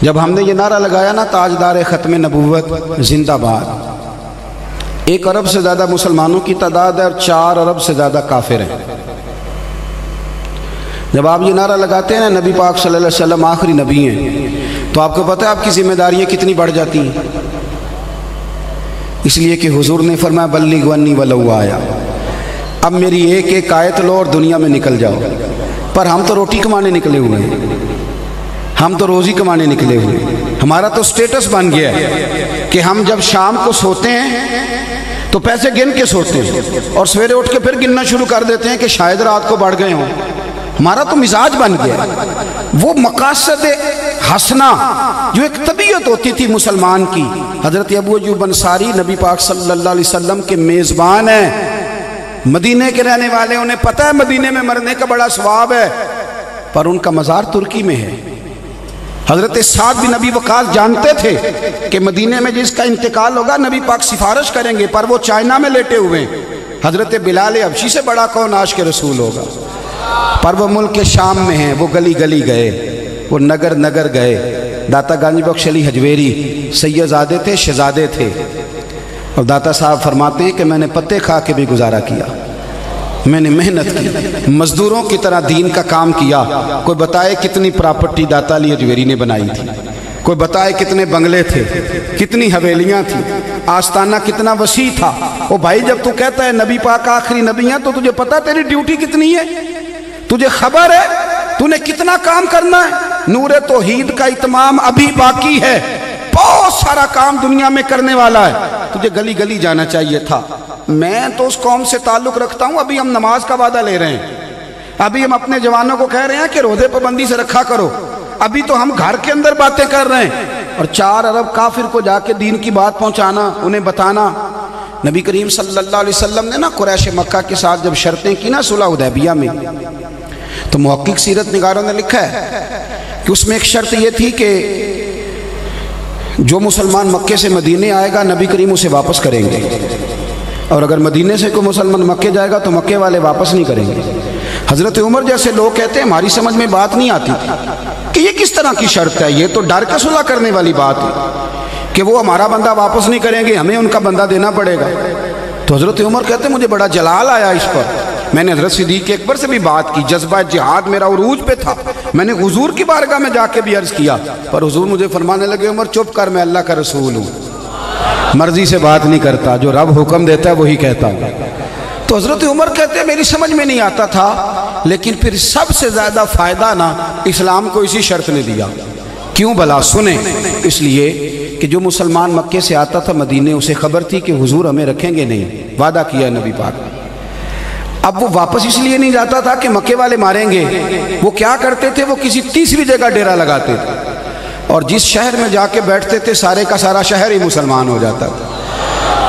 جب ہم نے یہ نعرہ لگایا نا تاجدار ختم نبوت زندہ باد، 1 ارب سے زیادہ مسلمانوں کی تعداد ہے اور 4 ارب سے زیادہ کافر ہیں۔ جب آپ یہ نعرہ لگاتے ہیں نا نبی پاک صلی اللہ علیہ وسلم آخری نبی ہیں، تو آپ کو پتہ ہے آپ کی ذمہ داریاں کتنی بڑھ جاتی ہیں۔ اس لیے کہ حضور نے فرمایا بلغ عنی ولو آیا، اب میری ایک آیت لو اور دنیا میں نکل جاؤ۔ پر ہم تو روٹی کمانے نکلے ہوئے ہیں، ہم تو روزی کمانے نکلے ہوئے ہیں، ہمارا تو سٹیٹس بن گیا ہے کہ ہم جب شام کو سوتے ہیں تو پیسے گن کے سوتے ہیں اور سویرے اٹھ کے پھر گننا شروع کر دیتے ہیں کہ شاید رات کو بڑھ گئے ہوں۔ ہمارا تو مزاج بن گیا ہے۔ وہ مقاصد حسنہ جو ایک طبیعت ہوتی تھی مسلمان کی، حضرت ابو ایوب انصاری نبی پاک صلی اللہ علیہ وسلم کے میزبان ہیں، مدینے کے رہنے والے، انہیں پتہ ہے مدینے میں مرنے کا بڑا ثواب ہے، پر ان کا مزار ترکی میں ہے۔ حضرت سعد بن ابی وقاص جانتے تھے کہ مدینے میں جس کا انتقال ہوگا نبی پاک سفارش کریں گے، پر وہ چائنا میں لیٹے ہوئے ہیں۔ حضرت بلال حبشی سے بڑا کون عاشق کے رسول ہوگا؟ پر وہ ملک کے شام میں ہیں، وہ گلی گلی گئے، وہ نگر نگر گئے۔ داتا گنج بخش علی حجویری سید زادے تھے، شہزادے تھے، اور داتا صاحب فرماتے ہیں کہ میں نے پتے کھا کے بھی گزارا کیا، میں نے محنت کی، مزدوروں کی طرح دین کا کام کیا۔ کوئی بتائے کتنی پراپرٹی داتا علی حجویری نے بنائی تھی، کوئی بتائے کتنے بنگلے تھے، کتنی حویلیاں تھیں، آستانہ کتنا وسیع تھا۔ او بھائی جب تو کہتا ہے نبی پاک آخری نبی ہیں تو تجھے پتہ تیری ڈیوٹی کتنی ہے؟ تجھے خبر ہے تو نے کتنا کام کرنا ہے؟ نور توحید کا اتمام ابھی باقی ہے، بہت سارا کام دنیا میں کرنے والا ہے، تجھے گلی گلی جانا چاہیے تھا۔ میں تو اس قوم سے تعلق رکھتا ہوں، ابھی ہم نماز کا وعدہ لے رہے ہیں، ابھی ہم اپنے جوانوں کو کہہ رہے ہیں کہ روزے پابندی سے رکھا کرو، ابھی تو ہم گھر کے اندر باتیں کر رہے ہیں، اور 4 ارب کافر کو جا کے دین کی بات پہنچانا، انہیں بتانا۔ نبی کریم صلی اللہ علیہ وسلم نے نا قریش مکہ کے ساتھ جب شرطیں کی نا صلح حدیبیہ میں، تو محقق سیرت نگاروں نے لکھا ہے کہ اس میں ایک شرط یہ تھی کہ جو مسلمان مکے سے مدینے آئے گا نبی کریم اسے واپس کریں گے، اور اگر مدینے سے کوئی مسلمان مکے جائے گا تو مکے والے واپس نہیں کریں گے۔ حضرت عمر جیسے لوگ کہتے ہیں ہماری سمجھ میں بات نہیں آتی کہ یہ کس طرح کی شرط ہے، یہ تو ڈر کے صلح کرنے والی بات ہے کہ وہ ہمارا بندہ واپس نہیں کریں گے، ہمیں ان کا بندہ دینا پڑے گا۔ تو حضرت عمر کہتے ہیں مجھے بڑا جلال آیا اس پر، میں نے حضرت صدیق اکبر سے بھی بات کی، جذبہ جہاد میرا عروج پہ تھا، میں نے حضور کی بارگاہ میں جا کے بھی عرض کیا، پر حضور مجھے فرمانے لگے عمر چپ کر، میں اللہ کا رسول ہوں، مرضی سے بات نہیں کرتا، جو رب حکم دیتا ہے وہی کہتا ہوں۔ تو حضرت عمر کہتے ہیں میری سمجھ میں نہیں آتا تھا، لیکن پھر سب سے زیادہ فائدہ نا اسلام کو اسی شرط نے دیا۔ کیوں بھلا؟ سنیں، اس لیے کہ جو مسلمان مکے سے آتا تھا مدینے، اسے خبر تھی کہ حضور ہمیں رکھیں گے نہیں، وعدہ کیا نبی پاک۔ اب وہ واپس اس لیے نہیں جاتا تھا کہ مکے والے ماریں گے، وہ کیا کرتے تھے، وہ کسی تیسری جگہ ڈیرا لگاتے تھے، اور جس شہر میں جا کے بیٹھتے تھے سارے کا سارا شہر ہی مسلمان ہو جاتا تھا،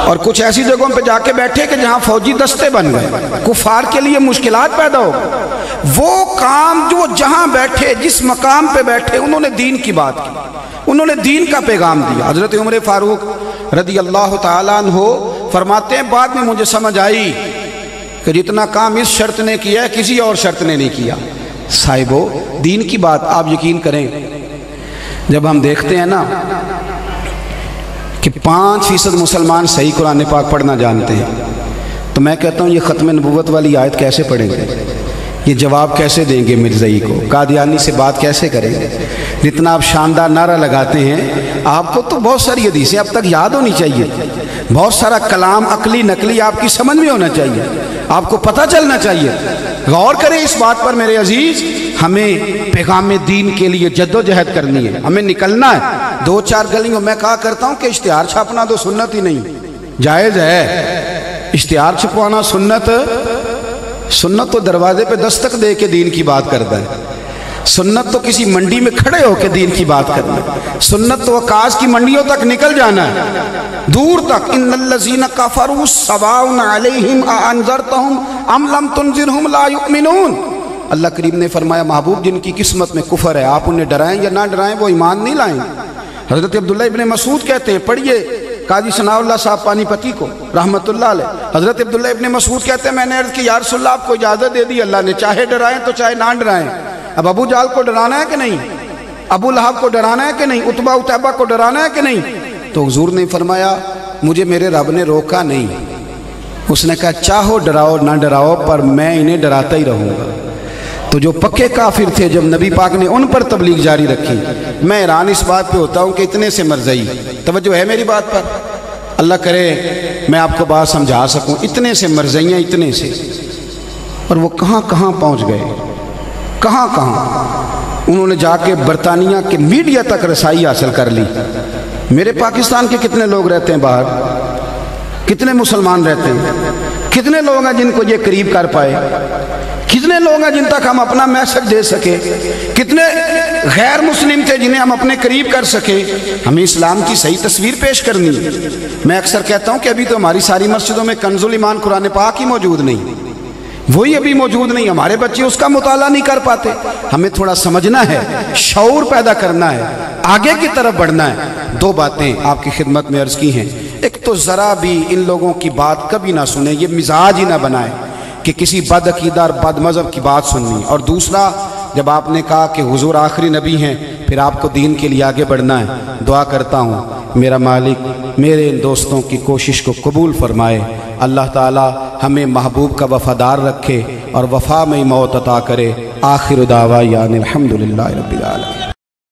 اور کچھ ایسی جگہوں پہ جا کے بیٹھے کہ جہاں فوجی دستے بن گئے، کفار کے لیے مشکلات پیدا ہو گئی۔ وہ کام جو جہاں بیٹھے، جس مقام پہ بیٹھے، انہوں نے دین کی بات کی، انہوں نے دین کا پیغام دیا۔ حضرت عمر فاروق رضی اللہ تعالیٰ عنہ فرماتے ہیں بعد میں مجھے سمجھ آئی کہ جتنا کام اس شرط نے کیا ہے کسی اور شرط نے نہیں کیا۔ صاحبو دین کی بات آپ یقین کریں، جب ہم دیکھتے ہیں نا کہ 5% مسلمان صحیح قرآن پاک پڑھنا جانتے ہیں، تو میں کہتا ہوں یہ ختم نبوت والی آیت کیسے پڑھیں گے، یہ جواب کیسے دیں گے مرزائی کو، قادیانی سے بات کیسے کریں گے؟ جتنا آپ شاندار نعرہ لگاتے ہیں، آپ کو تو بہت ساری حدیثیں اب تک یاد ہونی چاہیے، بہت سارا کلام عقلی نقلی آپ کی سمجھ میں ہونا چاہیے، آپ کو پتہ چلنا چاہیے۔ غور کریں اس بات پر میرے عزیز، ہمیں پیغام دین کے لیے جد و جہد کرنی ہے، ہمیں نکلنا ہے۔ 2-4 گلیوں میں کہا کرتا ہوں کہ اشتہار چھاپنا تو سنت ہی نہیں، جائز ہے اشتہار چھپوانا، سنت تو دروازے پہ دستک دے کے دین کی بات کرتا ہے، سنت تو کسی منڈی میں کھڑے ہو کے دین کی بات کرنا ہے، سنت تو عکاظ کی منڈیوں تک نکل جانا ہے، دور تک۔ ان الذین کفروا سواء علیہم اانذرتہم ام لم تنذرہم لا یؤمنون۔ اللہ کریم نے فرمایا محبوب جن کی قسمت میں کفر ہے آپ انہیں ڈرائیں یا نہ ڈرائیں وہ ایمان نہیں لائیں۔ حضرت عبداللہ ابن مسعود کہتے ہیں، پڑھیے قاضی ثناء اللہ صاحب پانی پتی کو رحمت اللہ علیہ، حضرت عبداللہ ابن مسعود کہتے ہیں میں نے عرض کی یا رسول اللہ آپ کو اجازت دے دی اللہ نے، چاہے ڈرائیں تو چاہے نہ ڈرائیں، اب ابو جہل کو ڈرانا ہے کہ نہیں؟ ابو لہب کو ڈرانا ہے کہ نہیں، عتبہ اتیبہ کو ڈرانا ہے کہ نہیں؟ تو حضور نے فرمایا مجھے میرے رب نے روکا نہیں۔ اس نے کہا چاہو ڈراؤ نہ ڈراؤ پر میں انہیں ڈراتا ہی رہوں گا۔ تو جو پکے کافر تھے جب نبی پاک نے ان پر تبلیغ جاری رکھی، میں حیران اس بات پہ ہوتا ہوں کہ اتنے سے مرزئی، توجہ ہے میری بات پر؟ اللہ کرے میں آپ کو بات سمجھا سکوں، اتنے سے مرزیاں اتنے سے، اور وہ کہاں کہاں پہنچ گئے، کہاں کہاں انہوں نے جا کے برطانیہ کے میڈیا تک رسائی حاصل کر لی۔ میرے پاکستان کے کتنے لوگ رہتے ہیں باہر، کتنے مسلمان رہتے ہیں، کتنے لوگ ہیں جن کو یہ قریب کر پائے، کتنے لوگ ہیں جن تک ہم اپنا میسج دے سکے، کتنے غیر مسلم تھے جنہیں ہم اپنے قریب کر سکے۔ ہمیں اسلام کی صحیح تصویر پیش کرنی۔ میں اکثر کہتا ہوں کہ ابھی تو ہماری ساری مسجدوں میں کنز الایمان قرآن پاک ہی موجود نہیں، وہی ابھی موجود نہیں، ہمارے بچے اس کا مطالعہ نہیں کر پاتے۔ ہمیں تھوڑا سمجھنا ہے، شعور پیدا کرنا ہے، آگے کی طرف بڑھنا ہے۔ دو باتیں آپ کی خدمت میں عرض کی ہیں، ایک تو ذرا بھی ان لوگوں کی بات کبھی نہ سنیں، یہ مزاج ہی نہ بنائے کہ کسی بد عقیدہ اور بد مذہب کی بات سننی۔ اور دوسرا، جب آپ نے کہا کہ حضور آخری نبی ہیں، پھر آپ کو دین کے لیے آگے بڑھنا ہے، دعا کرتا ہوں میرا مالک میرے ان دوستوں کی کوشش کو قبول فرمائے، اللہ تعالی ہمیں محبوب کا وفادار رکھے اور وفا میں موت عطا کرے۔ آخر دعوانا الحمدللہ رب العالمین۔